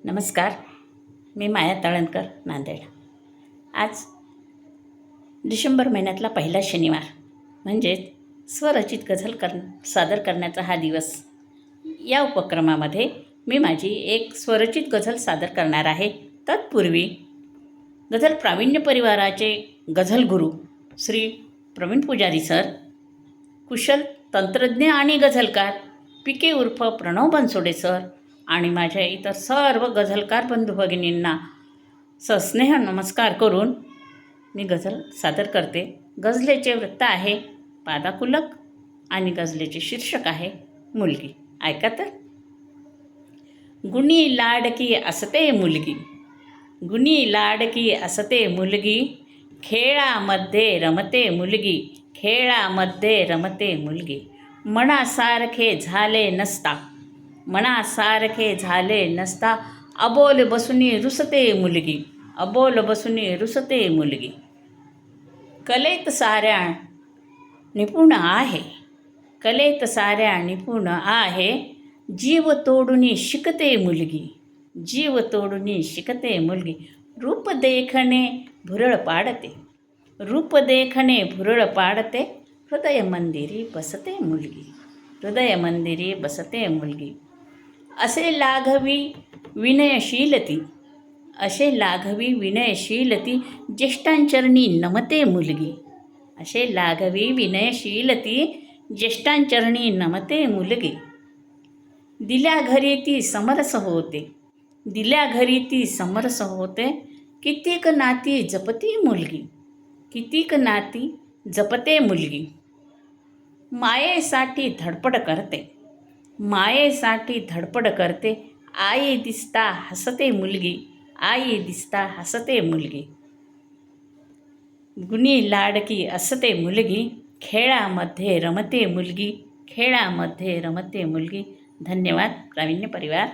नमस्कार. मी माया तळणकर, नांदेड. आज डिसेंबर महिन्यातला पहिला शनिवार म्हणजेच स्वरचित गझल सादर करण्याचा हा दिवस. या उपक्रमामध्ये मी माझी एक स्वरचित गझल सादर करणार आहे. तत्पूर्वी गझल प्रावीण्य परिवाराचे गझल गुरू श्री प्रवीण पुजारी सर, कुशल तंत्रज्ञ आणि गझलकार पी.के. उर्फ प्रणव बनसोडे सर आणि माझ्या इतर सर्व गझलकार बंधू भगिनींना सस्नेह नमस्कार करून मी गझल सादर करते. गझलेचे वृत्त आहे पादाकुलक आणि गझलेचे शीर्षक आहे मुलगी. ऐका तर. गुणी लाडकी असते मुलगी, गुणी लाडकी असते मुलगी, खेळामध्ये रमते मुलगी, खेळामध्ये रमते मुलगी. मनासारखे झाले नसता, मनासारखे झाले नसता, अबोल बसुनी रुसते मुलगी, अबोल बसुनी रुसते मुलगी. कलेत साऱ्या निपुण आहे, कलेत साऱ्या निपुण आहे, जीव तोडूनी शिकते मुलगी, जीव तोडूनी शिकते मुलगी. रूप देखणे भुरळ पाडते, रूप देखणे भुरळ पाडते, हृदय मंदिरी बसते मुलगी, हृदय मंदिरी बसते मुलगी. असे लाघवी विनयशीलती, असे लाघवी विनयशीलती, ज्येष्ठांचरणी नमते मुलगी, असे लाघवी विनयशीलती, ज्येष्ठांचरणी नमते मुलगी. दिल्या घरी ती समरस होते, दिल्या घरी ती समरस होते, कितीक नाती जपती मुलगी, कितीक नाती जपते मुलगी. मायेसाठी धडपड करते, मायेसाठी धडपड करते, आई दिसता हसते मुलगी, आई दिसता हसते मुलगी. गुणी लाडकी असते मुलगी, खेळामध्ये रमते मुलगी, खेळामध्ये रमते मुलगी. धन्यवाद. प्रावीण्य परिवार.